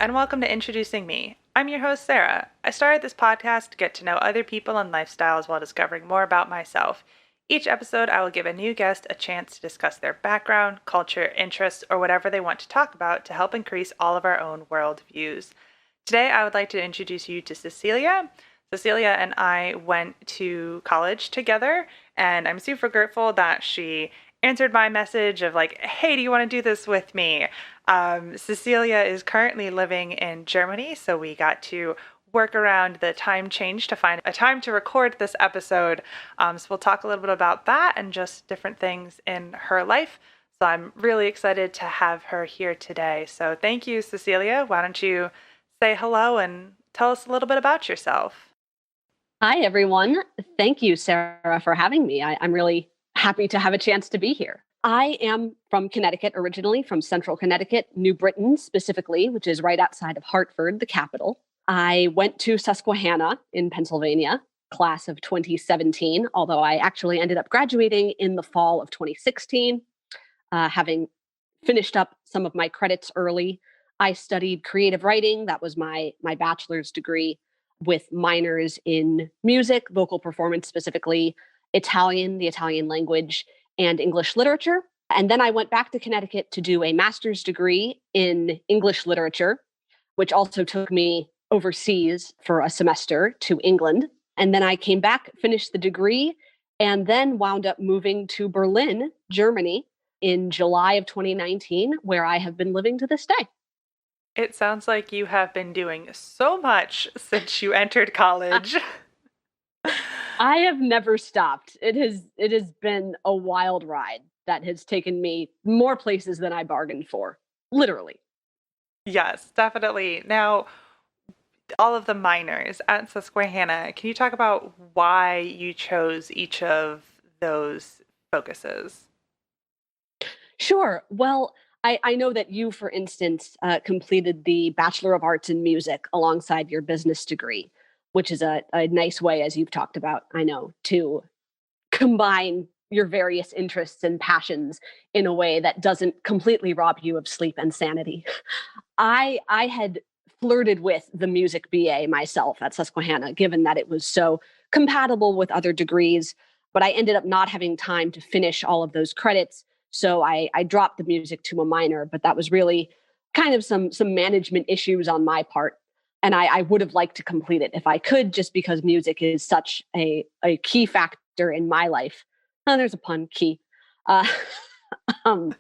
and welcome to Introducing Me. I'm your host, Sarah. I started this podcast to get to know other people and lifestyles while discovering more about myself. Each episode, I will give a new guest a chance to discuss their background, culture, interests, or whatever they want to talk about to help increase all of our own world views. Today, I would like to introduce you to Cecilia. Cecilia and I went to college together, and I'm super grateful that she answered my message of like, hey, do you want to do this with me? Cecilia is currently living in Germany, so we got to work around the time change to find a time to record this episode. So we'll talk a little bit about that and just different things in her life. So I'm really excited to have her here today. So thank you, Cecilia. Why don't you say hello and tell us a little bit about yourself? Hi, everyone. Thank you, Sarah, for having me. I'm really happy to have a chance to be here. I am from Connecticut, originally from central Connecticut, New Britain specifically, which is right outside of Hartford, the capital. I went to Susquehanna in Pennsylvania, class of 2017, although I actually ended up graduating in the fall of 2016, having finished up some of my credits early. I studied creative writing. That was my bachelor's degree, with minors in music, vocal performance specifically, Italian, the Italian language, and English literature. And then I went back to Connecticut to do a master's degree in English literature, which also took me overseas for a semester to England. And then I came back, finished the degree, and then wound up moving to Berlin, Germany in July of 2019, where I have been living to this day. It sounds like you have been doing so much since you entered college. I have never stopped. It has been a wild ride that has taken me more places than I bargained for. Literally. Yes, definitely. Now, all of the minors at Susquehanna, can you talk about why you chose each of those focuses? Sure. Well, I know that you, for instance, completed the Bachelor of Arts in Music alongside your business degree, which is a nice way, as you've talked about, I know, to combine your various interests and passions in a way that doesn't completely rob you of sleep and sanity. I had flirted with the music BA myself at Susquehanna, given that it was so compatible with other degrees, but I ended up not having time to finish all of those credits. So I dropped the music to a minor, but that was really kind of some management issues on my part. And I would have liked to complete it if I could, just because music is such a key factor in my life. Oh, there's a pun, key. Uh, um,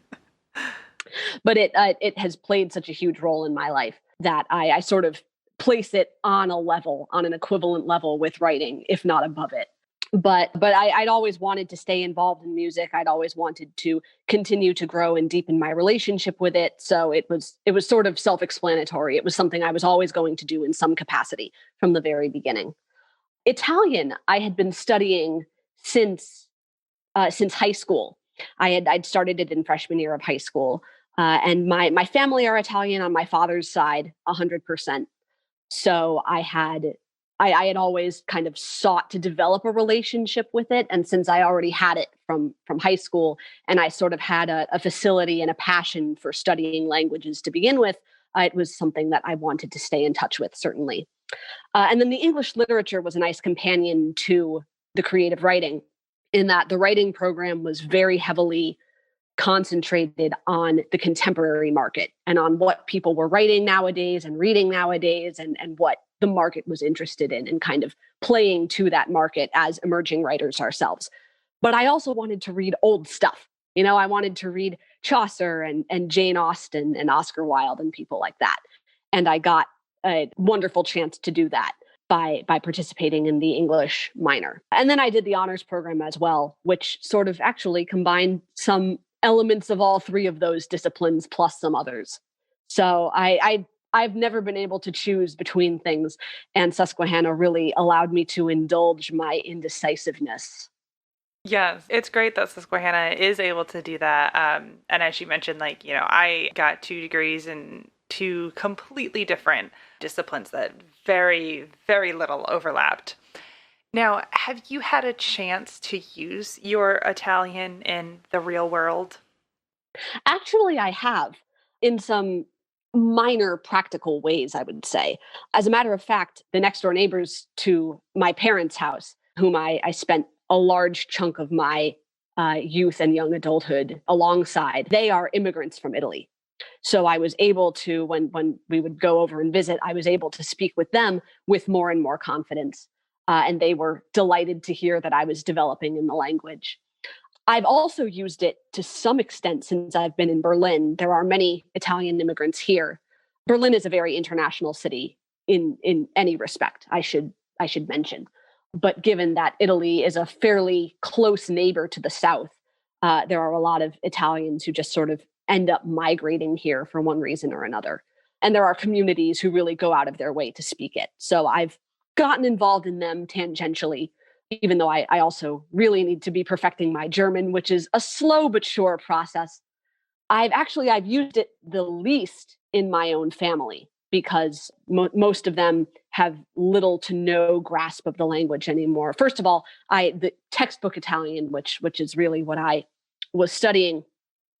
but it has played such a huge role in my life that I sort of place it on a level, on an equivalent level with writing, if not above it. But I'd always wanted to stay involved in music. I'd always wanted to continue to grow and deepen my relationship with it. So it was sort of self-explanatory. It was something I was always going to do in some capacity from the very beginning. Italian, I had been studying since high school. I'd started it in freshman year of high school, and my family are Italian on my father's side, 100%. So I had always kind of sought to develop a relationship with it, and since I already had it from high school, and I sort of had a facility and a passion for studying languages to begin with, it was something that I wanted to stay in touch with, certainly. And then the English literature was a nice companion to the creative writing, in that the writing program was very heavily concentrated on the contemporary market and on what people were writing nowadays and reading nowadays, and what the market was interested in, and kind of playing to that market as emerging writers ourselves. But I also wanted to read old stuff. I wanted to read Chaucer and Jane Austen and Oscar Wilde and people like that. And I got a wonderful chance to do that by participating in the English minor. And then I did the honors program as well, which sort of actually combined some elements of all three of those disciplines plus some others. So I've never been able to choose between things, and Susquehanna really allowed me to indulge my indecisiveness. Yes, it's great that Susquehanna is able to do that. And as you mentioned, I got 2 degrees in 2 completely different disciplines that very, very little overlapped. Now, have you had a chance to use your Italian in the real world? Actually, I have, in some minor practical ways, I would say. As a matter of fact, the next door neighbors to my parents' house, whom I spent a large chunk of my youth and young adulthood alongside, they are immigrants from Italy. So I was able to, when we would go over and visit, I was able to speak with them with more and more confidence. And they were delighted to hear that I was developing in the language. I've also used it to some extent since I've been in Berlin. There are many Italian immigrants here. Berlin is a very international city in any respect, I should mention. But given that Italy is a fairly close neighbor to the south, there are a lot of Italians who just sort of end up migrating here for one reason or another. And there are communities who really go out of their way to speak it. So I've gotten involved in them tangentially, even though I also really need to be perfecting my German, which is a slow but sure process. I've used it the least in my own family because most of them have little to no grasp of the language anymore. First of all, the textbook Italian, which is really what I was studying,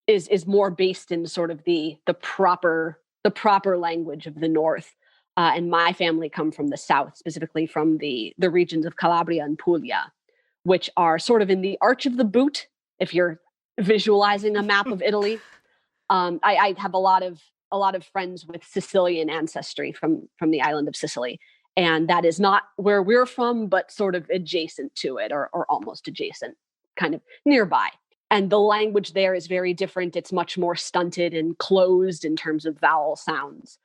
is more based in sort of the proper language of the North. And my family come from the South, specifically from the regions of Calabria and Puglia, which are sort of in the arch of the boot. If you're visualizing a map of Italy, I have a lot of friends with Sicilian ancestry from the island of Sicily, and that is not where we're from, but sort of adjacent to it, or almost adjacent, kind of nearby. And the language there is very different. It's much more stunted and closed in terms of vowel sounds.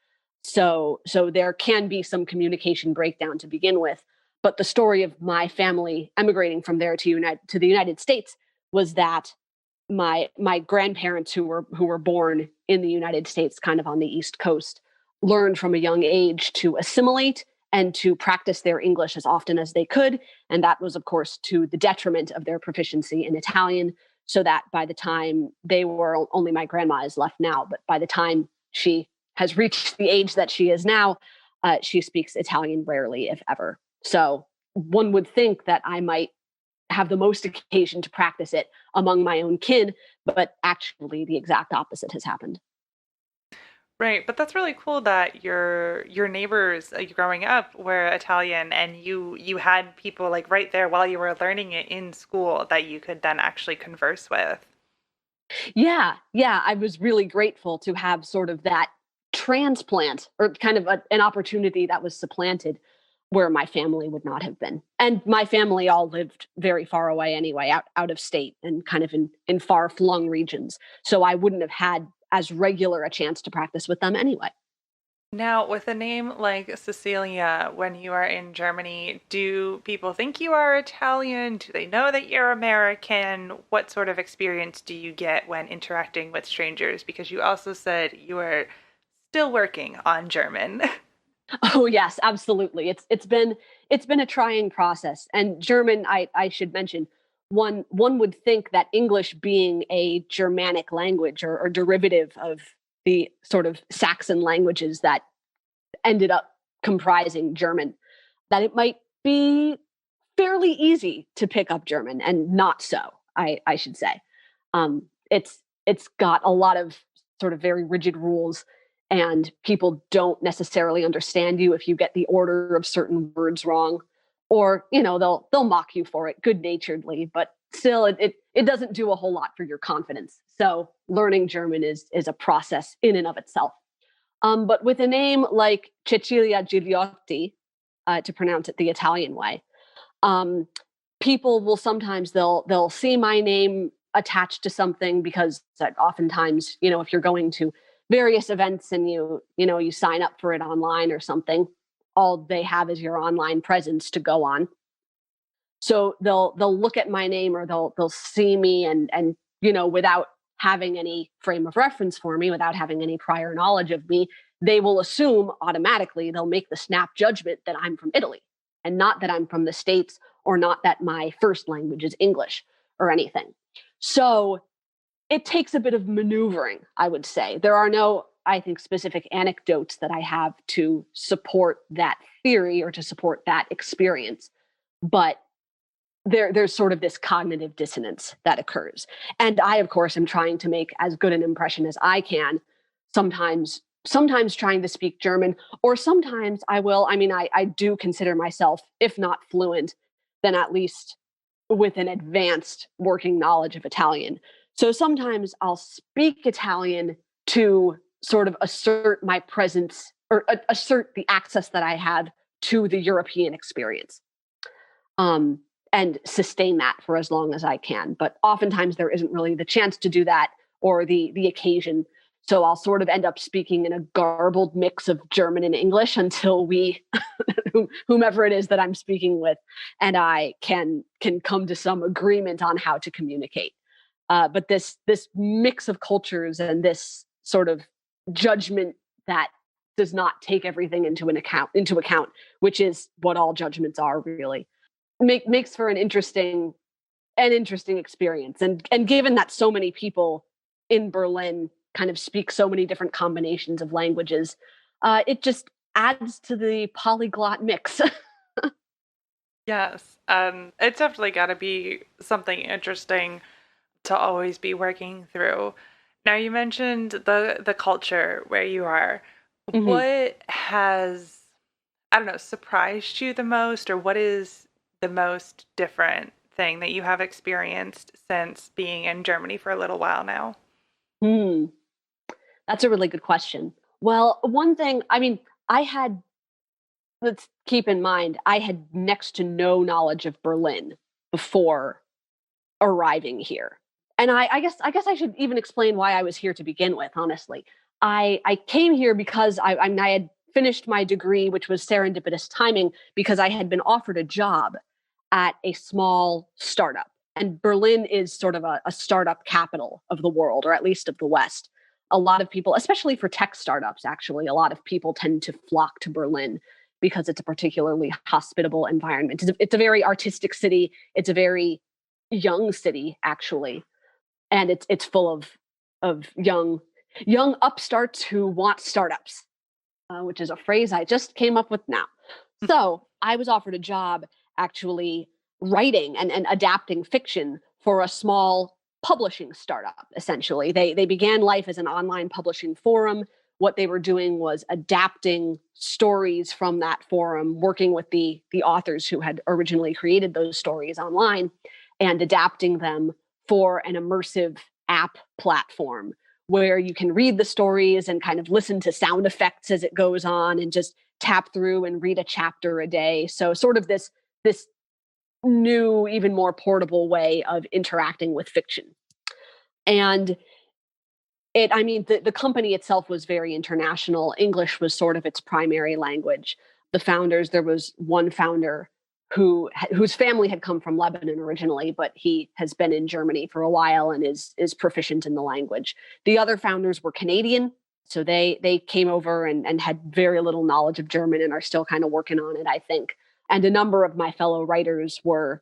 So there can be some communication breakdown to begin with. But the story of my family emigrating from there to the United States was that my grandparents who were born in the United States, kind of on the East Coast, learned from a young age to assimilate and to practice their English as often as they could. And that was, of course, to the detriment of their proficiency in Italian, so that by the time they were, only my grandma is left now, but by the time she has reached the age that she is now, she speaks Italian rarely, if ever. So one would think that I might have the most occasion to practice it among my own kin, but actually the exact opposite has happened. Right, but that's really cool that your neighbors growing up were Italian and you had people like right there while you were learning it in school that you could then actually converse with. Yeah, yeah, I was really grateful to have sort of that transplant, or kind of an opportunity that was supplanted where my family would not have been. And my family all lived very far away anyway, out of state and kind of in far flung regions. So I wouldn't have had as regular a chance to practice with them anyway. Now, with a name like Cecilia, when you are in Germany, do people think you are Italian? Do they know that you're American? What sort of experience do you get when interacting with strangers? Because you also said you are still working on German. Oh yes, absolutely. It's been a trying process. And German, I should mention, one would think that English, being a Germanic language, or derivative of the sort of Saxon languages that ended up comprising German, that it might be fairly easy to pick up German, and not so, I should say. It's got a lot of sort of very rigid rules, and people don't necessarily understand you if you get the order of certain words wrong, or they'll mock you for it good naturedly, but still it doesn't do a whole lot for your confidence. So learning German is a process in and of itself. But with a name like Cecilia Gigliotti, to pronounce it the Italian way, um, people will sometimes they'll see my name attached to something, because oftentimes, if you're going to various events and you sign up for it online or something, all they have is your online presence to go on. So they'll look at my name, or they'll see me, and without having any frame of reference for me, without having any prior knowledge of me, they will assume automatically, they'll make the snap judgment that I'm from Italy, and not that I'm from the States, or not that my first language is English or anything. So it takes a bit of maneuvering, I would say. There are no, I think, specific anecdotes that I have to support that theory or to support that experience. But there's sort of this cognitive dissonance that occurs. And I, of course, am trying to make as good an impression as I can, sometimes sometimes trying to speak German, or sometimes I will. I mean, I do consider myself, if not fluent, then at least with an advanced working knowledge of Italian. So sometimes I'll speak Italian to sort of assert my presence or assert the access that I have to the European experience. Um, and sustain that for as long as I can. But oftentimes there isn't really the chance to do that or the occasion. So I'll sort of end up speaking in a garbled mix of German and English until we, whomever it is that I'm speaking with, and I can come to some agreement on how to communicate. But this mix of cultures and this sort of judgment that does not take everything into account, which is what all judgments are really, makes for an interesting experience. And given that so many people in Berlin kind of speak so many different combinations of languages, it just adds to the polyglot mix. Yes, it's definitely got to be something interesting to always be working through. Now, you mentioned the culture where you are. Mhm. What has, I don't know, surprised you the most, or what is the most different thing that you have experienced since being in Germany for a little while now? Hmm. That's a really good question. Well, one thing, I mean, I had, let's keep in mind, I had next to no knowledge of Berlin before arriving here. And I guess I should even explain why I was here to begin with, honestly. I came here because I had finished my degree, which was serendipitous timing, because I had been offered a job at a small startup. And Berlin is sort of a startup capital of the world, or at least of the West. A lot of people, especially for tech startups, actually, a lot of people tend to flock to Berlin because it's a particularly hospitable environment. It's a very artistic city. It's a very young city, actually, and it's full of young upstarts who want startups, which is a phrase I just came up with now. So I was offered a job actually writing and adapting fiction for a small publishing startup. Essentially, they began life as an online publishing forum. What they were doing was adapting stories from that forum, working with the authors who had originally created those stories online, and adapting them for an immersive app platform where you can read the stories and kind of listen to sound effects as it goes on and just tap through and read a chapter a day. So sort of this new, even more portable way of interacting with fiction. And I mean, the company itself was very international. English was sort of its primary language. The founders, there was one founder whose family had come from Lebanon originally, but he has been in Germany for a while and is proficient in the language. The other founders were Canadian, so they came over and had very little knowledge of German and are still kind of working on it, I think. And a number of my fellow writers were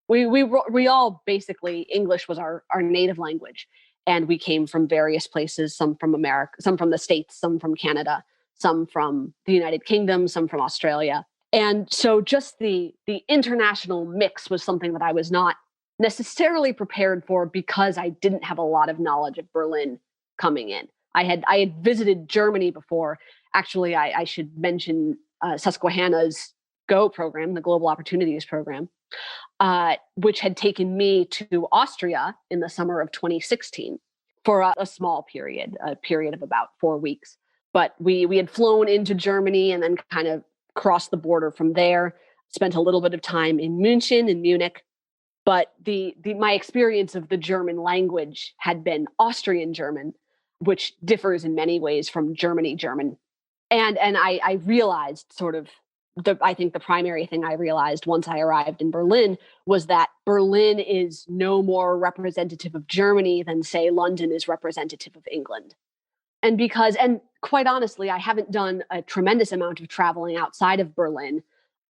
we all basically, English was our native language, and we came from various places, some from America, some from the States, some from Canada, some from the United Kingdom, some from Australia. And so just the international mix was something that I was not necessarily prepared for because I didn't have a lot of knowledge of Berlin coming in. I had visited Germany before. Actually, I should mention Susquehanna's Go program, the Global Opportunities Program, which had taken me to Austria in the summer of 2016 for a small period, a period of about 4 weeks. But we had flown into Germany and then kind of crossed the border from there. Spent a little bit of time in Munich, but the my experience of the German language had been Austrian German, which differs in many ways from Germany German. And I realized sort of I think the primary thing I realized once I arrived in Berlin was that Berlin is no more representative of Germany than, say, London is representative of England. And quite honestly, I haven't done a tremendous amount of traveling outside of Berlin,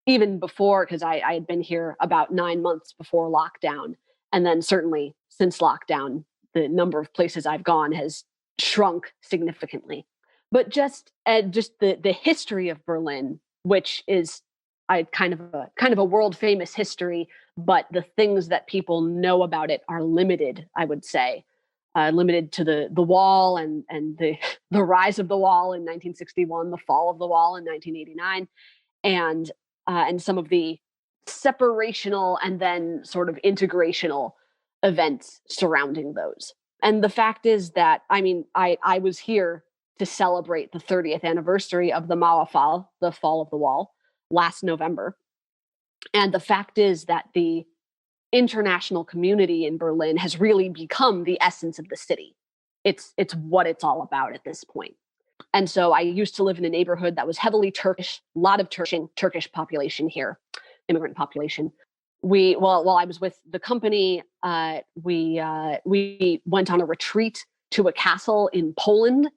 even before, because I had been here about 9 months before lockdown. And then certainly since lockdown, the number of places I've gone has shrunk significantly. But just the history of Berlin, which is I kind of a world famous history, but the things that people know about it are limited, I would say, limited to the wall and the rise of the wall in 1961, the fall of the wall in 1989, and some of the separational and then sort of integrational events surrounding those. And the fact is that, I mean, I was here to celebrate the 30th anniversary of the Mauerfall, the fall of the wall, last November. And the fact is that the international community in Berlin has really become the essence of the city. It's what it's all about at this point. And so I used to live in a neighborhood that was heavily Turkish, a lot of Turkish population here, immigrant population. While I was with the company, we went on a retreat to a castle in Poland,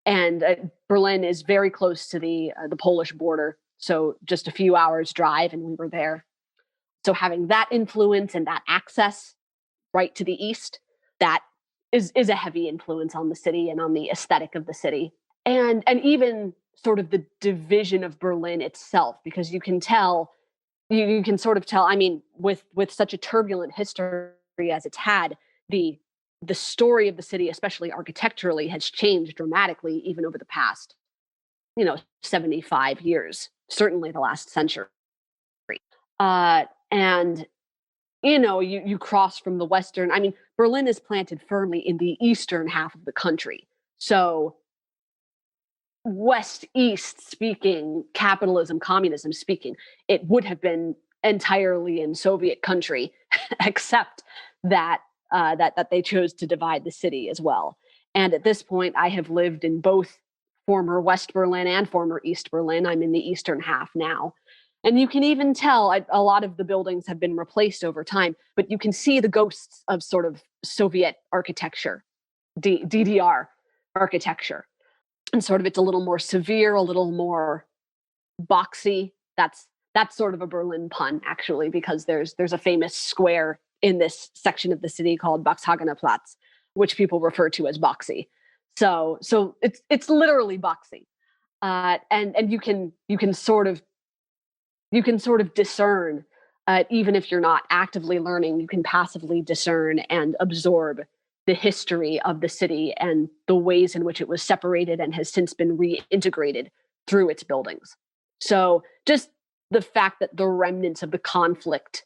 and Berlin is very close to the Polish border, so just a few hours drive, and we were there. So having that influence and that access right to the east, that is a heavy influence on the city and on the aesthetic of the city, and even sort of the division of Berlin itself, because you can tell. You can sort of tell, I mean, with such a turbulent history as it's had, the story of the city, especially architecturally, has changed dramatically even over the past, 75 years, certainly the last century. And you cross from the western, I mean, Berlin is planted firmly in the eastern half of the country. So West-East speaking, capitalism, communism speaking, it would have been entirely in Soviet country, except that that they chose to divide the city as well. And at this point, I have lived in both former West Berlin and former East Berlin. I'm in the eastern half now. And you can even tell a lot of the buildings have been replaced over time, but you can see the ghosts of sort of Soviet architecture, DDR architecture. And sort of it's a little more severe, a little more boxy. That's sort of a Berlin pun, actually, because there's a famous square in this section of the city called Boxhagener Platz, which people refer to as boxy. So it's literally boxy, and you can sort of discern, even if you're not actively learning, you can passively discern and absorb the history of the city and the ways in which it was separated and has since been reintegrated through its buildings. So just the fact that the remnants of the conflict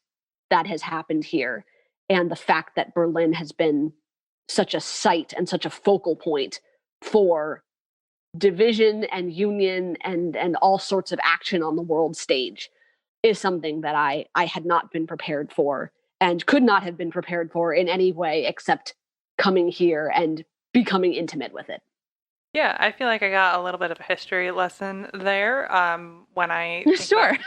that has happened here, and the fact that Berlin has been such a site and such a focal point for division and union and all sorts of action on the world stage, is something that I had not been prepared for and could not have been prepared for in any way except coming here and becoming intimate with it. Yeah, I feel like I got a little bit of a history lesson there. When I think Sure.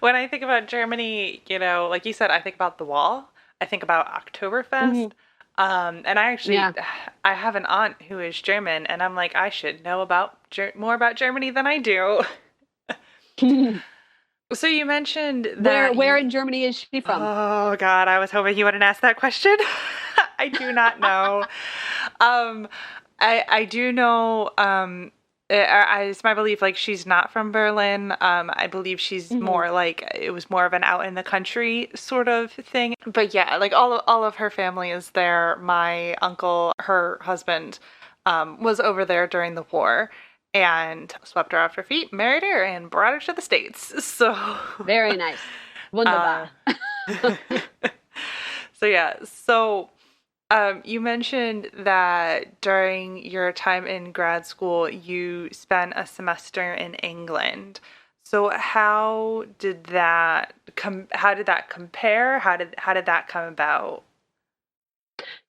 when I think about Germany, like you said, I think about the wall. I think about Oktoberfest. And I have an aunt who is German, and I'm like, I should know about more about Germany than I do. So you mentioned that where in Germany is she from? Oh God, I was hoping you wouldn't ask that question. I do not know. I do know. It's my belief, like, she's not from Berlin. I believe she's more like, it was more of an out in the country sort of thing. But yeah, like all of her family is there. My uncle, her husband, was over there during the war, and swept her off her feet, married her, and brought her to the States. So very nice. Wunderbar. So yeah, you mentioned that during your time in grad school, you spent a semester in England. So how did that compare? How did that come about?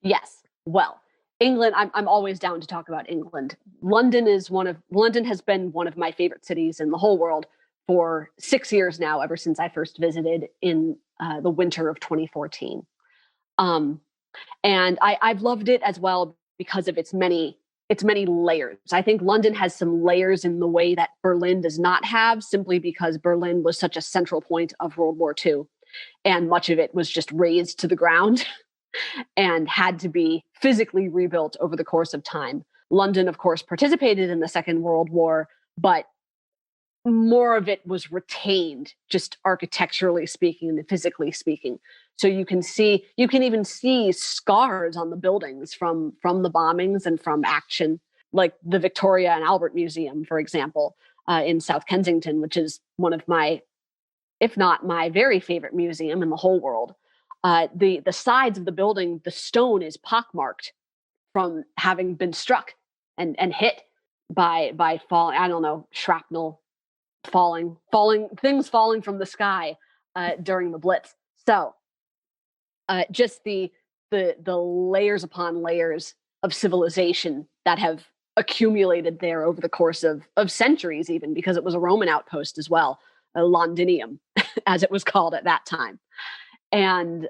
Yes. Well, England, I'm always down to talk about England. London has been one of my favorite cities in the whole world for 6 years now, ever since I first visited in the winter of 2014. And I've loved it as well because of its many layers. I think London has some layers in the way that Berlin does not have, simply because Berlin was such a central point of World War II, and much of it was just razed to the ground and had to be physically rebuilt over the course of time. London, of course, participated in the Second World War, but more of it was retained, just architecturally speaking and physically speaking. So you can even see scars on the buildings from the bombings and from action. like the Victoria and Albert Museum, for example, in South Kensington, which is one of my, if not my very favorite museum in the whole world. The sides of the building, the stone is pockmarked from having been struck and hit by falling, I don't know, shrapnel, falling things falling from the sky during the Blitz. So just the layers upon layers of civilization that have accumulated there over the course of centuries, even because it was a Roman outpost as well, a Londinium, as it was called at that time. And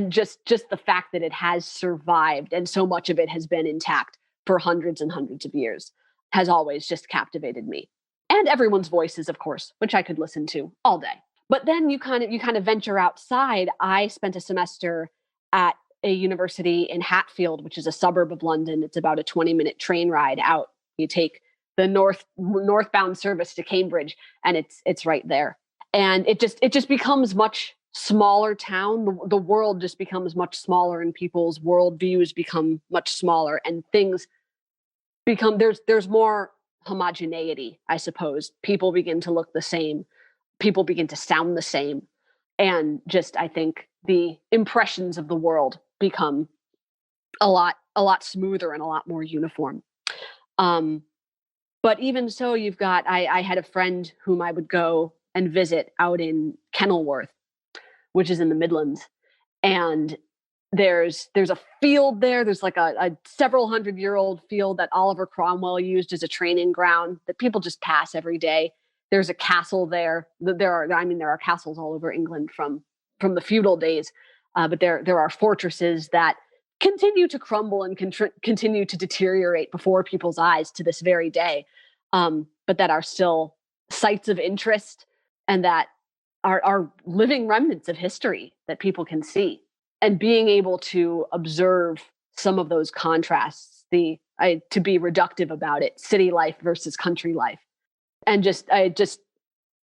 just the fact that it has survived and so much of it has been intact for hundreds and hundreds of years has always just captivated me. And everyone's voices, of course, which I could listen to all day. But then you kind of venture outside. I spent a semester at a university in Hatfield, which is a suburb of London. It's about a 20-minute train ride out. You take the northbound service to Cambridge, and it's right there. And it just becomes much smaller town. The world just becomes much smaller, and people's worldviews become much smaller, and things become there's more homogeneity, I suppose. People begin to look the same. People begin to sound the same. And just, I think the impressions of the world become a lot smoother and a lot more uniform. But even so, you've got, I had a friend whom I would go and visit out in Kenilworth, which is in the Midlands. And there's a field there. There's like a several 100-year-old field that Oliver Cromwell used as a training ground that people just pass every day. There's a castle there. There are castles all over England from the feudal days, but there are fortresses that continue to crumble and continue to deteriorate before people's eyes to this very day, but that are still sites of interest and that are living remnants of history that people can see. And being able to observe some of those contrasts, to be reductive about it, city life versus country life, and just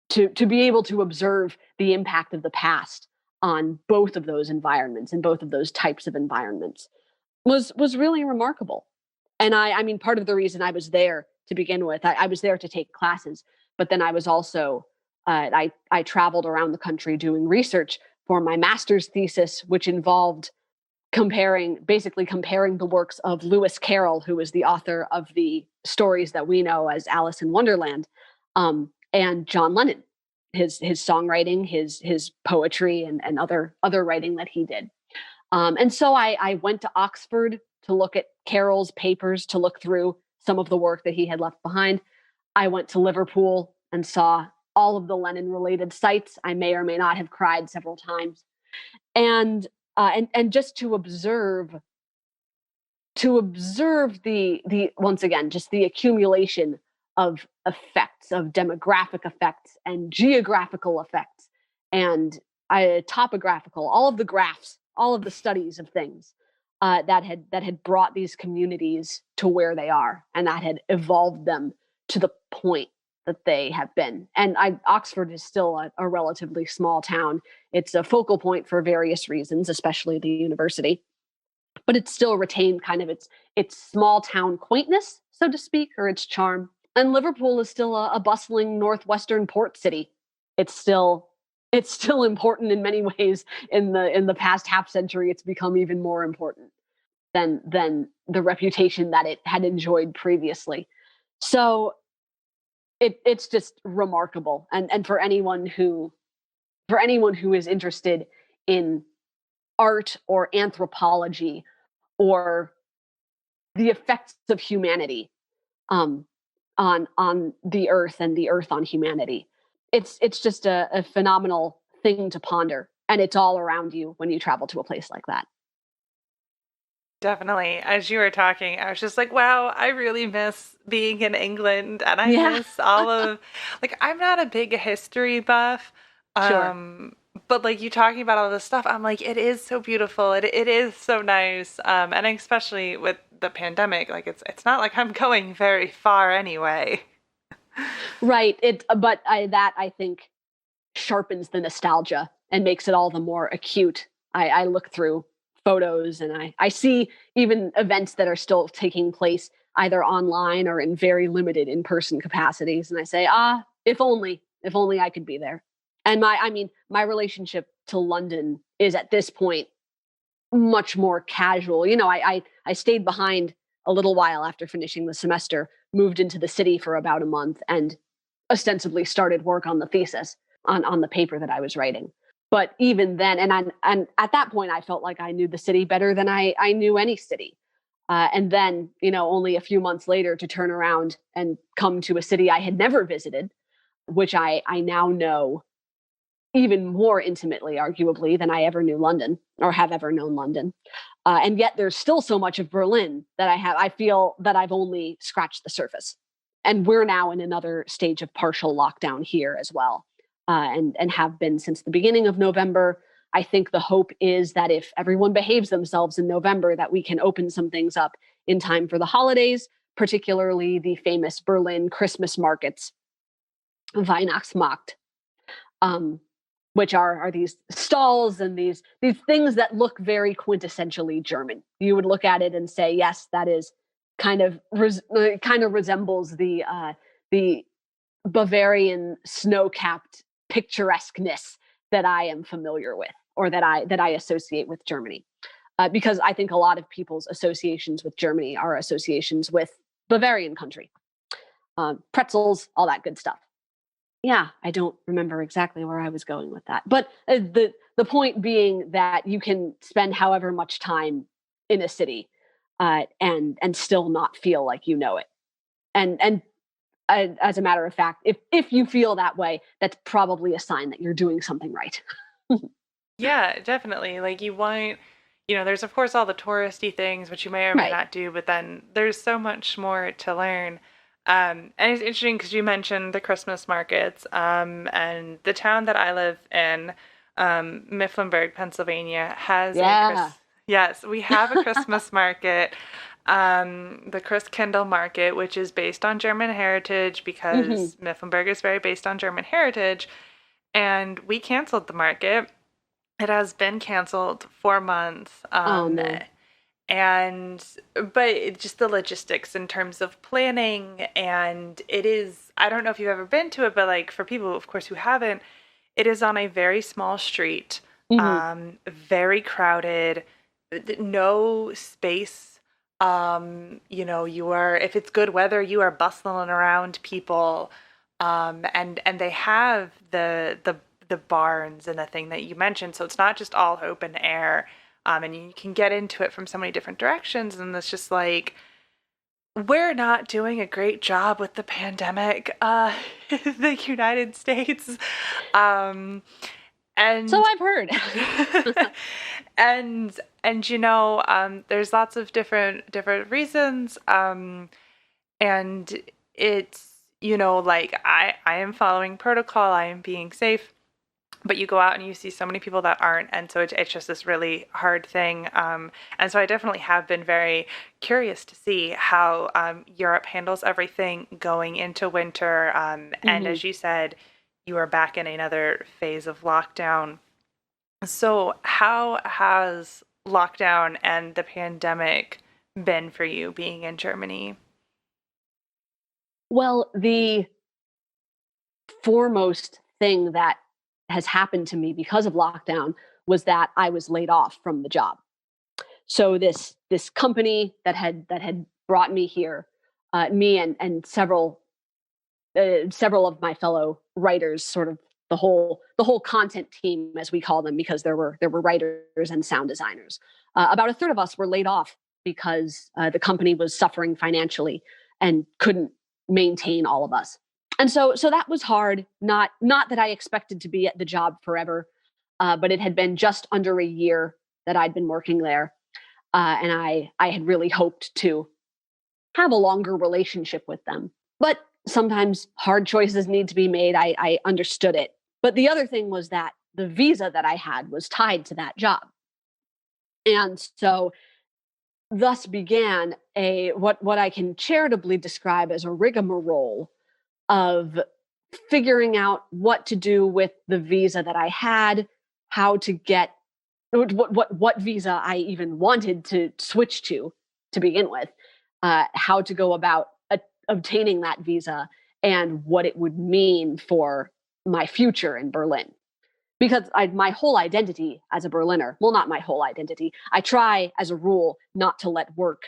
to be able to observe the impact of the past on both of those environments and both of those types of environments was really remarkable. And I mean, part of the reason I was there to begin with, I was there to take classes, but then I was also I traveled around the country doing research for my master's thesis, which involved comparing the works of Lewis Carroll, who is the author of the stories that we know as Alice in Wonderland, and John Lennon, his songwriting, his poetry, and other writing that he did. And so I went to Oxford to look at Carroll's papers, to look through some of the work that he had left behind. I went to Liverpool and saw all of the Lennon-related sites. I may or may not have cried several times, and just to observe the once again, just the accumulation of effects, of demographic effects and geographical effects and topographical, all of the graphs, all of the studies of things that had brought these communities to where they are, and that had evolved them to the point that they have been. And Oxford is still a relatively small town. It's a focal point for various reasons, especially the university, but it still retained kind of its small town quaintness, so to speak, or its charm. And Liverpool is still a bustling northwestern port city. It's still important in many ways. In the past half century, it's become even more important than the reputation that it had enjoyed previously. So it's just remarkable. And for anyone who is interested in art or anthropology or the effects of humanity on the earth and the earth on humanity, it's just a phenomenal thing to ponder. And it's all around you when you travel to a place like that. Definitely. As you were talking, I was just like, wow, I really miss being in England and I Yeah, miss all of, like, I'm not a big history buff. sure. But like you talking about all this stuff, I'm like, it is so beautiful. It is so nice. And especially with the pandemic, like it's not like I'm going very far anyway. Right. That I think sharpens the nostalgia and makes it all the more acute. I look through photos and I see even events that are still taking place. either online or in very limited in-person capacities. And I say, if only I could be there. And my relationship to London is at this point much more casual. I stayed behind a little while after finishing the semester, moved into the city for about a month, and ostensibly started work on the thesis on the paper that I was writing. But even then, and at that point, I felt like I knew the city better than I knew any city. And then, only a few months later to turn around and come to a city I had never visited, which I now know even more intimately, arguably, than I ever knew London or have ever known London. And yet there's still so much of Berlin that I feel that I've only scratched the surface. And we're now in another stage of partial lockdown here as well, and have been since the beginning of November. I think the hope is that if everyone behaves themselves in November, that we can open some things up in time for the holidays, particularly the famous Berlin Christmas markets, Weihnachtsmarkt, which are these stalls and these things that look very quintessentially German. You would look at it and say, yes, that is kind of resembles the Bavarian snow-capped picturesqueness that I am familiar with, or that I associate with Germany, because I think a lot of people's associations with Germany are associations with Bavarian country, pretzels, all that good stuff. Yeah, I don't remember exactly where I was going with that, but the point being that you can spend however much time in a city, and still not feel like you know it, and as a matter of fact, if you feel that way, that's probably a sign that you're doing something right. Yeah, definitely. Like you want, there's of course all the touristy things, which you may or may Right. not do, but then there's so much more to learn. And it's interesting because you mentioned the Christmas markets, and the town that I live in, Mifflinburg, Pennsylvania, has a Yeah. Yes, we have a Christmas market, the Christkindl market, which is based on German heritage Hmm. because Mifflinburg is very based on German heritage. And we canceled the market. It has been canceled for months. Oh no. And but just the logistics in terms of planning, and it is, I don't know if you've ever been to it, but like for people of course who haven't, it is on a very small street, Hmm. very crowded, no space. You are, if it's good weather, you are bustling around people, and they have the barns and the thing that you mentioned, so it's not just all open air, and you can get into it from so many different directions, and it's just like we're not doing a great job with the pandemic, the United States, um, So and I've heard. there's lots of different reasons, and it's, like I am following protocol, I am being safe, but you go out and you see so many people that aren't, and so it's just this really hard thing, and so I definitely have been very curious to see how Europe handles everything going into winter, and Hmm. as you said, you are back in another phase of lockdown. So how has lockdown and the pandemic been for you being in Germany? Well, the foremost thing that has happened to me because of lockdown was that I was laid off from the job. So this company that had brought me here, me and several of my fellow writers, sort of the whole content team, as we call them, because there were writers and sound designers. About a third of us were laid off because the company was suffering financially and couldn't maintain all of us. And so that was hard. Not that I expected to be at the job forever, but it had been just under a year that I'd been working there, and I had really hoped to have a longer relationship with them. But sometimes hard choices need to be made. I understood it. But the other thing was that the visa that I had was tied to that job. And so thus began a what I can charitably describe as a rigmarole of figuring out what to do with the visa that I had, how to get what visa I even wanted to switch to begin with, how to go about obtaining that visa and what it would mean for my future in Berlin. Because my whole identity as a Berliner, well, not my whole identity, I try as a rule not to let work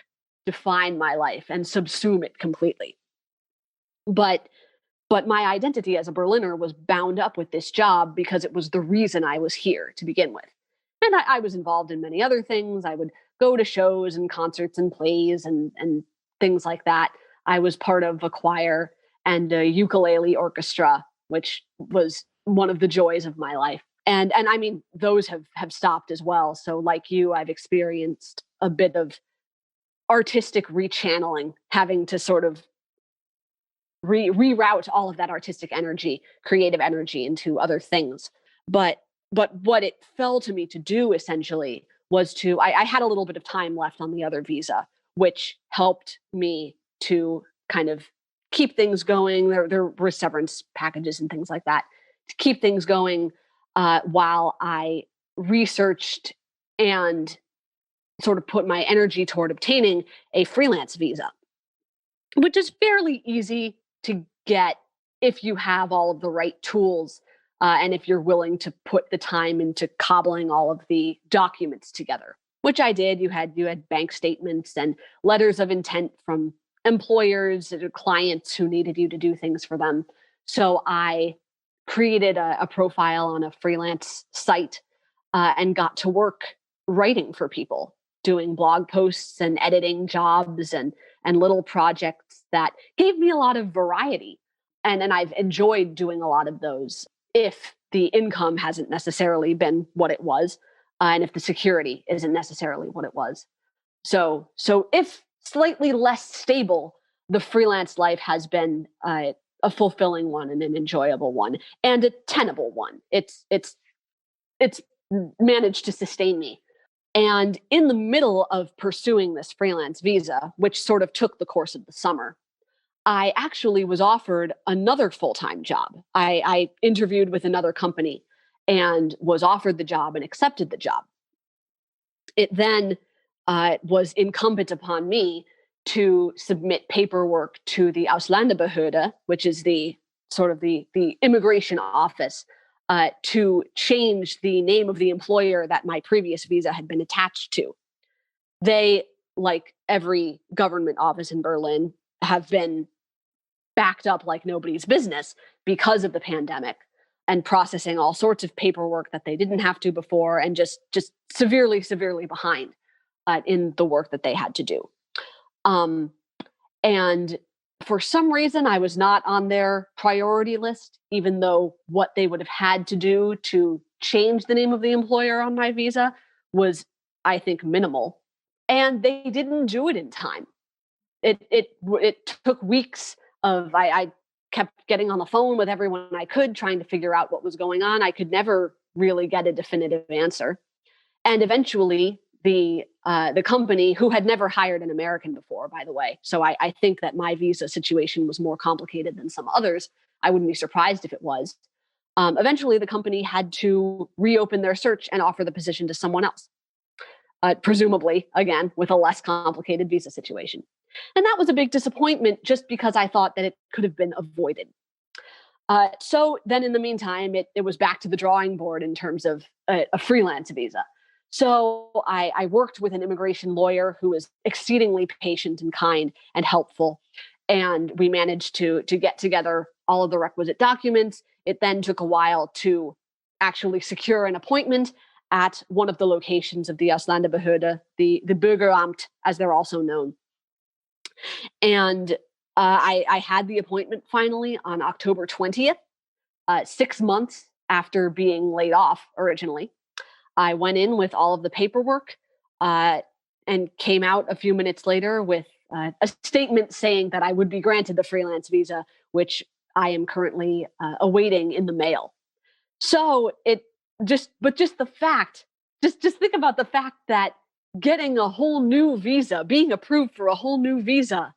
define my life and subsume it completely. But my identity as a Berliner was bound up with this job because it was the reason I was here to begin with. And I was involved in many other things. I would go to shows and concerts and plays and things like that. I was part of a choir and a ukulele orchestra, which was one of the joys of my life. And I mean, those have stopped as well. So like you, I've experienced a bit of artistic rechanneling, having to sort of reroute all of that artistic energy, creative energy into other things. But what it fell to me to do essentially was to I had a little bit of time left on the other visa, which helped me to kind of keep things going. There were severance packages and things like that to keep things going while I researched and sort of put my energy toward obtaining a freelance visa, which is fairly easy to get if you have all of the right tools and if you're willing to put the time into cobbling all of the documents together, which I did. You had bank statements and letters of intent from employers or clients who needed you to do things for them. So I created a profile on a freelance site and got to work writing for people, doing blog posts and editing jobs and little projects that gave me a lot of variety. And I've enjoyed doing a lot of those if the income hasn't necessarily been what it was, and if the security isn't necessarily what it was. So if slightly less stable, the freelance life has been a fulfilling one and an enjoyable one and a tenable one. It's managed to sustain me. And in the middle of pursuing this freelance visa, which sort of took the course of the summer, I actually was offered another full-time job. I interviewed with another company and was offered the job and accepted the job. It then was incumbent upon me to submit paperwork to the Ausländerbehörde, which is the sort of the immigration office, to change the name of the employer that my previous visa had been attached to. They, like every government office in Berlin, have been backed up like nobody's business because of the pandemic and processing all sorts of paperwork that they didn't have to before, and just severely behind in the work that they had to do. And for some reason, I was not on their priority list, even though what they would have had to do to change the name of the employer on my visa was, I think, minimal. And they didn't do it in time. It took weeks of, I kept getting on the phone with everyone I could, trying to figure out what was going on. I could never really get a definitive answer. And eventually, the company, who had never hired an American before, by the way, so I think that my visa situation was more complicated than some others. I wouldn't be surprised if it was. Eventually, the company had to reopen their search and offer the position to someone else, presumably, again, with a less complicated visa situation. And that was a big disappointment, just because I thought that it could have been avoided. So then in the meantime, it was back to the drawing board in terms of a freelance visa. So I worked with an immigration lawyer who was exceedingly patient and kind and helpful. And we managed to get together all of the requisite documents. It then took a while to actually secure an appointment at one of the locations of the Ausländerbehörde, the Bürgeramt, as they're also known. And I had the appointment finally on October 20th, 6 months after being laid off originally. I went in with all of the paperwork and came out a few minutes later with a statement saying that I would be granted the freelance visa, which I am currently awaiting in the mail. So just the fact, just think about the fact that getting a whole new visa, being approved for a whole new visa,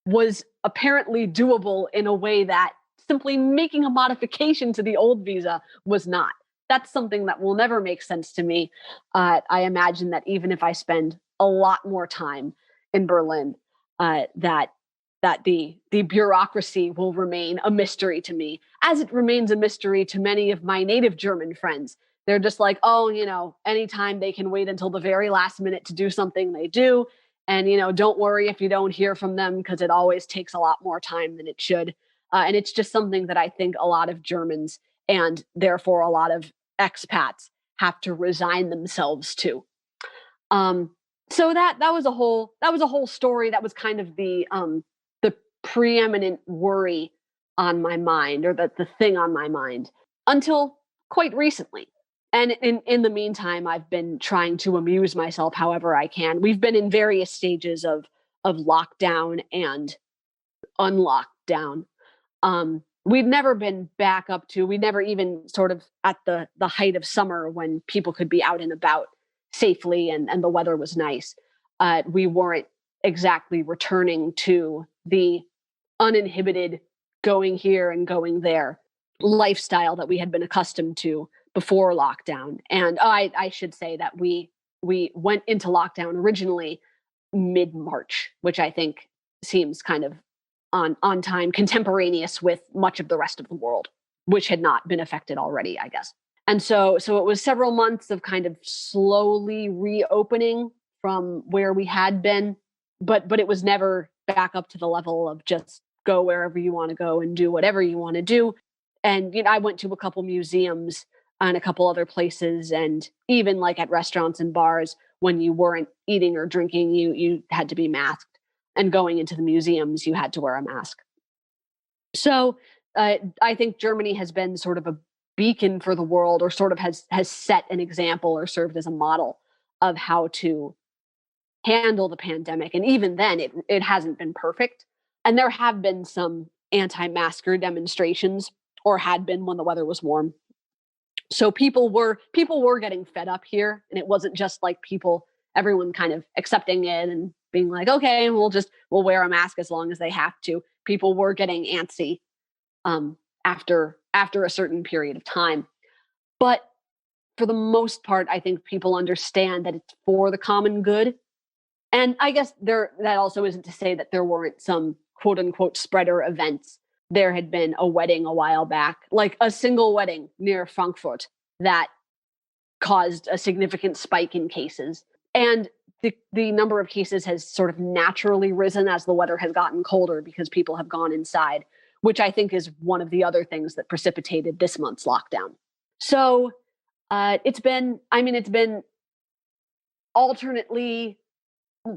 was apparently doable in a way that simply making a modification to the old visa was not. That's something that will never make sense to me. I imagine that even if I spend a lot more time in Berlin, that the bureaucracy will remain a mystery to me, as it remains a mystery to many of my native German friends. They're just like, oh, anytime they can wait until the very last minute to do something, they do. And, don't worry if you don't hear from them, because it always takes a lot more time than it should. And it's just something that I think a lot of Germans, and therefore a lot of expats, have to resign themselves to. So that was a whole story. That was kind of the preeminent worry on my mind, or the thing on my mind, until quite recently. And in the meantime, I've been trying to amuse myself however I can. We've been in various stages of lockdown and unlockdown. We've never been back up to, we never even sort of at the height of summer when people could be out and about safely and the weather was nice. We weren't exactly returning to the uninhibited going here and going there lifestyle that we had been accustomed to before lockdown. And I should say that we went into lockdown originally mid-March, which I think seems kind of on time, contemporaneous with much of the rest of the world, which had not been affected already, I guess. And so it was several months of kind of slowly reopening from where we had been, but it was never back up to the level of just go wherever you want to go and do whatever you want to do. And I went to a couple museums and a couple other places, and even like at restaurants and bars, when you weren't eating or drinking, you had to be masked, and going into the museums, you had to wear a mask. So I think Germany has been sort of a beacon for the world, or sort of has set an example or served as a model of how to handle the pandemic. And even then, it hasn't been perfect. And there have been some anti-masker demonstrations, or had been when the weather was warm. So people were getting fed up here, and it wasn't just like everyone kind of accepting it and being like, okay, we'll wear a mask as long as they have to. People were getting antsy after a certain period of time. But for the most part, I think people understand that it's for the common good. And I guess that also isn't to say that there weren't some quote unquote spreader events. There had been a wedding a while back, like a single wedding near Frankfurt, that caused a significant spike in cases. And the number of cases has sort of naturally risen as the weather has gotten colder, because people have gone inside, which I think is one of the other things that precipitated this month's lockdown. So it's been alternately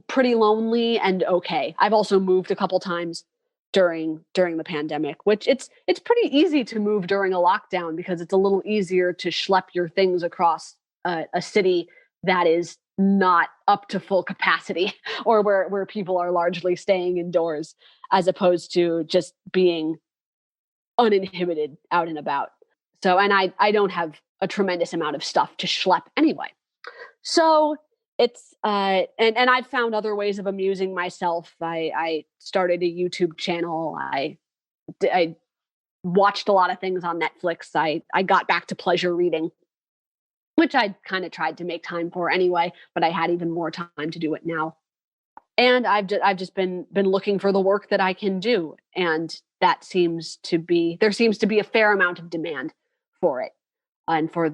pretty lonely and okay. I've also moved a couple times during the pandemic, which it's pretty easy to move during a lockdown, because it's a little easier to schlep your things across a city that is not up to full capacity, or where people are largely staying indoors, as opposed to just being uninhibited out and about. So, and I don't have a tremendous amount of stuff to schlep anyway. So it's and I've found other ways of amusing myself. I started a YouTube channel. I watched a lot of things on Netflix. I got back to pleasure reading, which I kind of tried to make time for anyway, but I had even more time to do it now. And I've just been looking for the work that I can do, and there seems to be a fair amount of demand for it, and for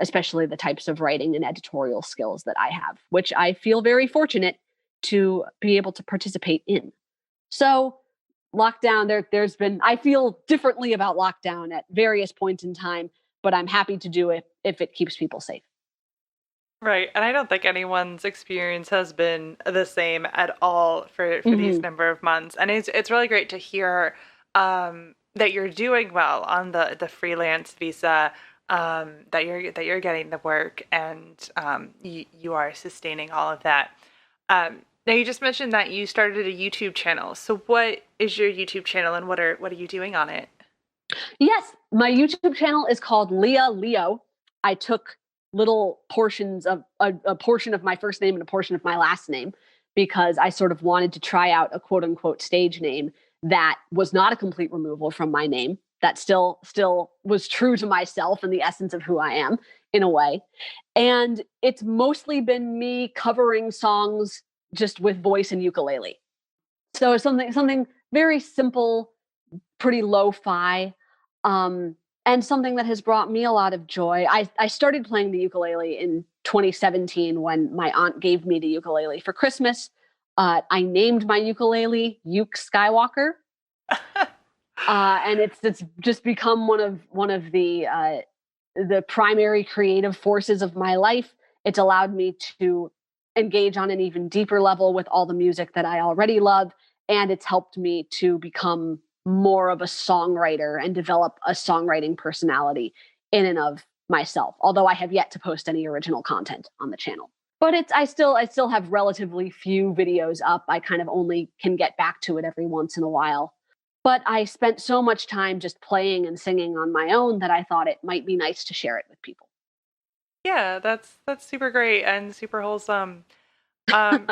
especially the types of writing and editorial skills that I have, which I feel very fortunate to be able to participate in. So lockdown, I feel differently about lockdown at various points in time, but I'm happy to do it if it keeps people safe. Right. And I don't think anyone's experience has been the same at all for these number of months. And it's really great to hear that you're doing well on the freelance visa, that you're getting the work, and you are sustaining all of that. Now you just mentioned that you started a YouTube channel. So what is your YouTube channel, and what are you doing on it? Yes, my YouTube channel is called Leah Leo. I took little portions of a portion of my first name and a portion of my last name, because I sort of wanted to try out a quote unquote stage name that was not a complete removal from my name, that still was true to myself and the essence of who I am in a way. And it's mostly been me covering songs just with voice and ukulele. So it's something very simple, pretty lo-fi, um, and something that has brought me a lot of joy. I started playing the ukulele in 2017 when my aunt gave me the ukulele for Christmas. I named my ukulele Uke Skywalker, and it's just become one of the primary creative forces of my life. It's allowed me to engage on an even deeper level with all the music that I already love. And it's helped me to become more of a songwriter and develop a songwriting personality in and of myself. Although I have yet to post any original content on the channel. But I still have relatively few videos up. I kind of only can get back to it every once in a while. But I spent so much time just playing and singing on my own that I thought it might be nice to share it with people. Yeah, that's super great and super wholesome. Um,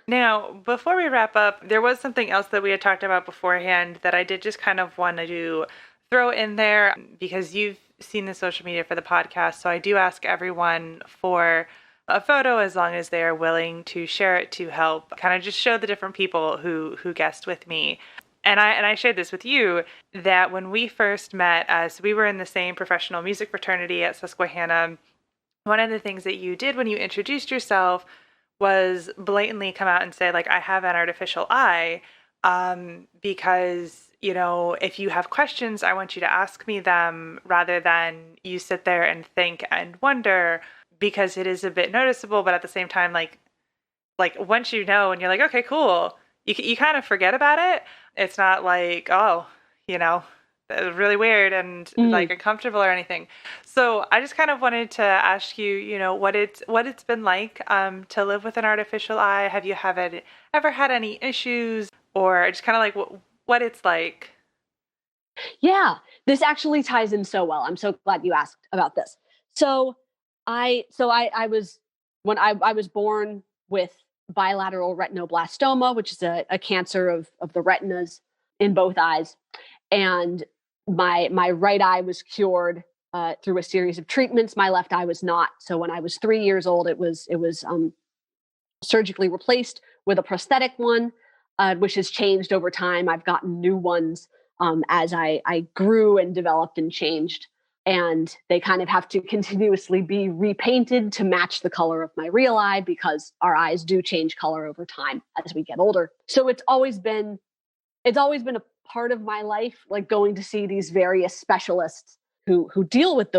Now, before we wrap up, there was something else that we had talked about beforehand that I did just kind of want to throw in there because you've seen the social media for the podcast. So I do ask everyone for a photo as long as they are willing to share it to help kind of just show the different people who guest with me. And I shared this with you that when we first met, as we were in the same professional music fraternity at Susquehanna, one of the things that you did when you introduced yourself was blatantly come out and say, like, I have an artificial eye, because, if you have questions, I want you to ask me them rather than you sit there and think and wonder, because it is a bit noticeable, but at the same time, like once you know and you're like, okay, cool, you kind of forget about it. It's not like, oh, you know, that was really weird and Mm. like uncomfortable or anything. So I just kind of wanted to ask you, what it's been like to live with an artificial eye. Have you ever had any issues, or just kind of like what it's like? Yeah, this actually ties in so well. I'm so glad you asked about this. So I was when I was born with bilateral retinoblastoma, which is a cancer of the retinas in both eyes. And my right eye was cured through a series of treatments. My left eye was not. So when I was 3 years old, it was surgically replaced with a prosthetic one, which has changed over time. I've gotten new ones as I grew and developed and changed. And they kind of have to continuously be repainted to match the color of my real eye because our eyes do change color over time as we get older. So it's always been a part of my life, like going to see these various specialists who deal with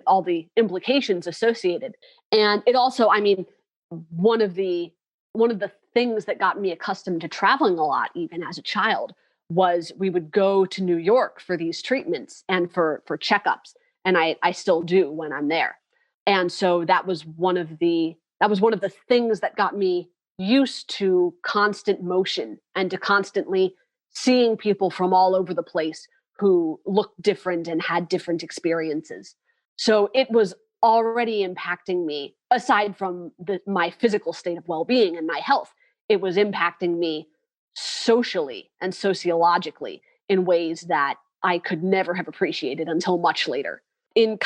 all the implications associated. And it also, I mean, one of the one of the things that got me accustomed to traveling a lot, even as a child, was we would go to New York for these treatments and for checkups, and I still do when I'm there. And so that was one of the things that got me used to constant motion and to constantly seeing people from all over the place who looked different and had different experiences. So it was already impacting me, aside from my physical state of well-being and my health. It was impacting me socially and sociologically in ways that I could never have appreciated until much later. In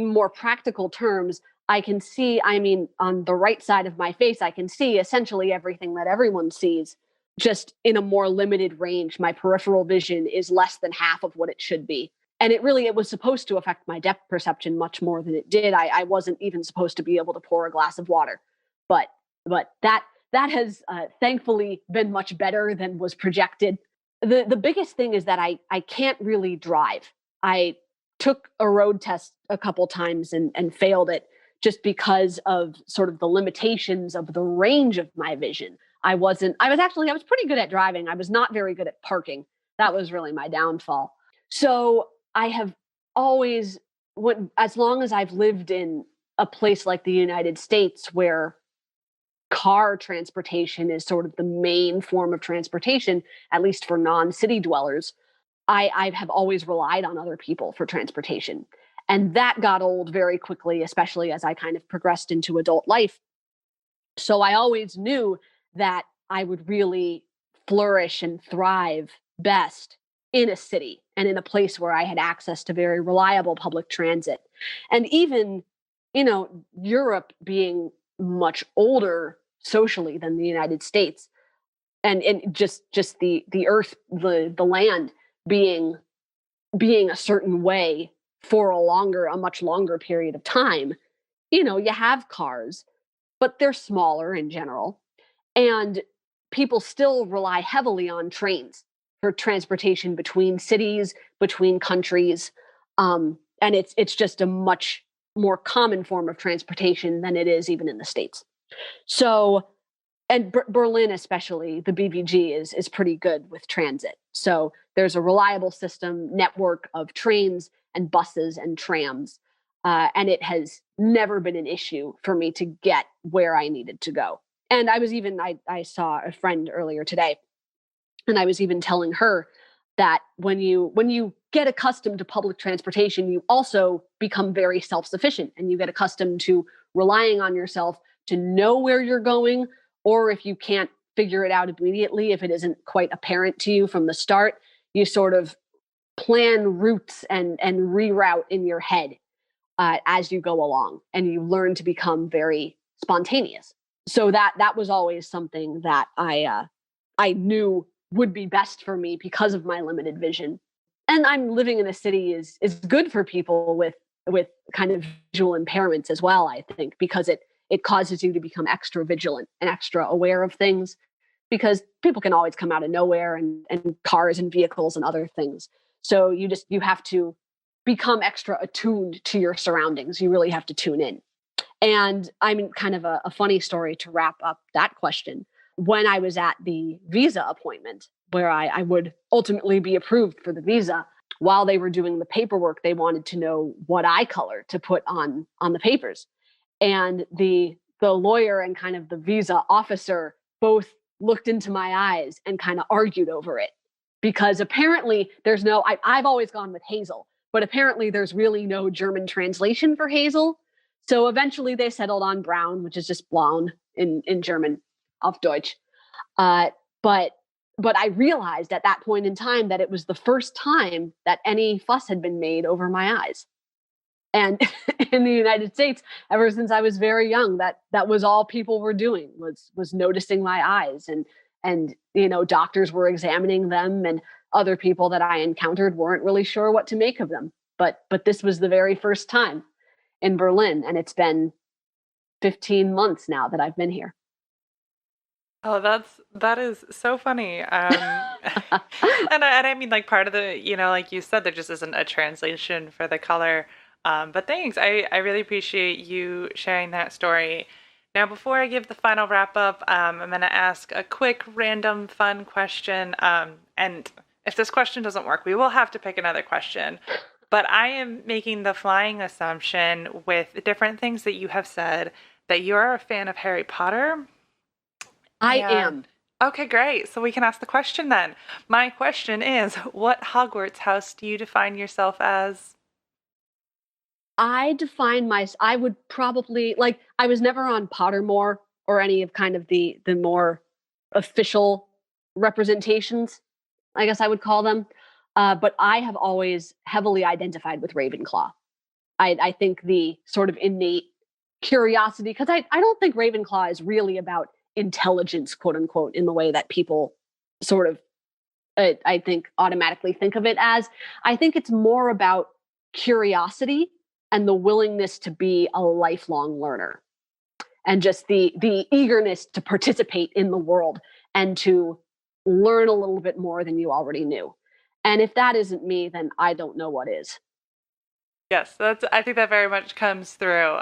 more practical terms, I can see, I mean, on the right side of my face, I can see essentially everything that everyone sees, just in a more limited range. My peripheral vision is less than half of what it should be. And it was supposed to affect my depth perception much more than it did. I wasn't even supposed to be able to pour a glass of water, but that has thankfully been much better than was projected. The biggest thing is that I can't really drive. I took a road test a couple times and failed it just because of sort of the limitations of the range of my vision. I was pretty good at driving. I was not very good at parking. That was really my downfall. So I have always, as long as I've lived in a place like the United States where car transportation is sort of the main form of transportation, at least for non-city dwellers, I have always relied on other people for transportation. And that got old very quickly, especially as I kind of progressed into adult life. So I always knew that I would really flourish and thrive best in a city and in a place where I had access to very reliable public transit. And even, Europe being much older socially than the United States, and just the earth, the land being a certain way for a much longer period of time. You have cars, but they're smaller in general, and people still rely heavily on trains for transportation between cities, between countries, and it's just a much more common form of transportation than it is even in the States. So, and Berlin especially, the BVG is pretty good with transit. So there's a reliable system network of trains and buses and trams, and it has never been an issue for me to get where I needed to go. And I saw a friend earlier today, and I was even telling her that when you get accustomed to public transportation, you also become very self-sufficient, and you get accustomed to relying on yourself to know where you're going, or if you can't figure it out immediately, if it isn't quite apparent to you from the start, you sort of plan routes and reroute in your head as you go along, and you learn to become very spontaneous. So that was always something that I knew would be best for me because of my limited vision. And I'm living in a city is good for people with kind of visual impairments as well, I think, because it causes you to become extra vigilant and extra aware of things, because people can always come out of nowhere, and cars and vehicles and other things. So you have to become extra attuned to your surroundings. You really have to tune in. And I'm kind of a funny story to wrap up that question. When I was at the visa appointment, where I would ultimately be approved for the visa, while they were doing the paperwork, they wanted to know what eye color to put on the papers. And the lawyer and kind of the visa officer both looked into my eyes and kind of argued over it, because apparently there's no I've always gone with hazel, but apparently there's really no German translation for hazel. So eventually they settled on brown, which is just blauen in German, auf Deutsch. uh, but I realized at that point in time that it was the first time that any fuss had been made over my eyes. And in the United States, ever since I was very young, that was all people were doing, was noticing my eyes, and doctors were examining them, and other people that I encountered weren't really sure what to make of them. But this was the very first time in Berlin, and it's been 15 months now that I've been here. Oh, that is so funny. And I mean, like, part of the, like you said, there just isn't a translation for the color. But thanks. I really appreciate you sharing that story. Now, before I give the final wrap up, I'm going to ask a quick, random, fun question. And if this question doesn't work, we will have to pick another question. But I am making the flying assumption, with different things that you have said, that you are a fan of Harry Potter. I And am. okay, great. So we can ask the question then. My question is, what Hogwarts house do you define yourself as? I would probably, like, I was never on Pottermore or any of kind of the more official representations, I guess I would call them. But I have always heavily identified with Ravenclaw. I think the sort of innate curiosity, because I don't think Ravenclaw is really about intelligence, quote unquote, in the way that people sort of, I think, automatically think of it as. I think it's more about curiosity and the willingness to be a lifelong learner, and just the eagerness to participate in the world and to learn a little bit more than you already knew. And if that isn't me, then I don't know what is. Yes, I think that very much comes through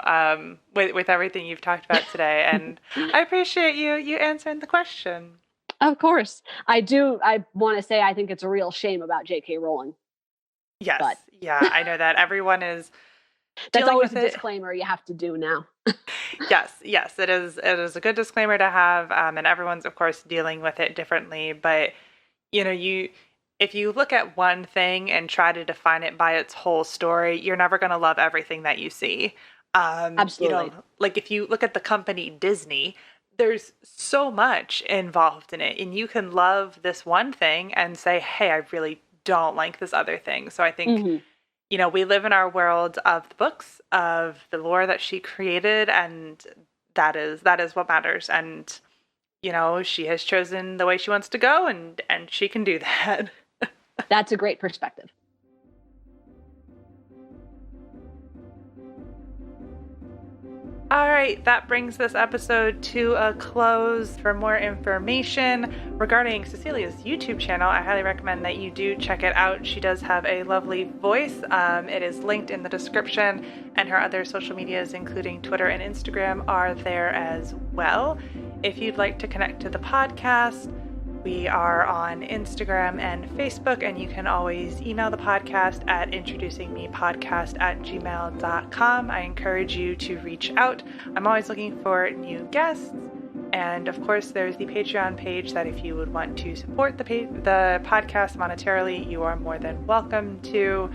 with everything you've talked about today, and I appreciate you answering the question. Of course, I do. I want to say I think it's a real shame about J.K. Rowling, Yes, but yeah, I know that everyone is that's dealing always with a it. disclaimer you have to do now. Yes, yes, it is. It is a good disclaimer to have, and everyone's of course dealing with it differently. But you if you look at one thing and try to define it by its whole story, you're never going to love everything that you see. Absolutely. Like if you look at the company Disney, there's so much involved in it, and you can love this one thing and say, "Hey, I really don't like this other thing." So I think Hmm. we live in our world of the books, of the lore that she created, and that is what matters. And she has chosen the way she wants to go, and she can do that. That's a great perspective. All right, that brings this episode to a close. For more information regarding Cecilia's YouTube channel, I highly recommend that you do check it out. She does have a lovely voice. It is linked in the description, and her other social medias, including Twitter and Instagram, are there as well. If you'd like to connect to the podcast, we are on Instagram and Facebook, and you can always email the podcast at introducingmepodcast@gmail.com. I encourage you to reach out. I'm always looking for new guests. And of course, there's the Patreon page that if you would want to support the podcast monetarily, you are more than welcome to.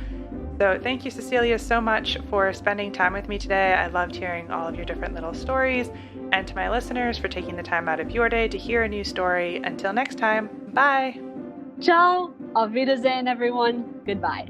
So thank you, Cecilia, so much for spending time with me today. I loved hearing all of your different little stories. And to my listeners, for taking the time out of your day to hear a new story. Until next time, bye. Ciao. Auf Wiedersehen, everyone. Goodbye.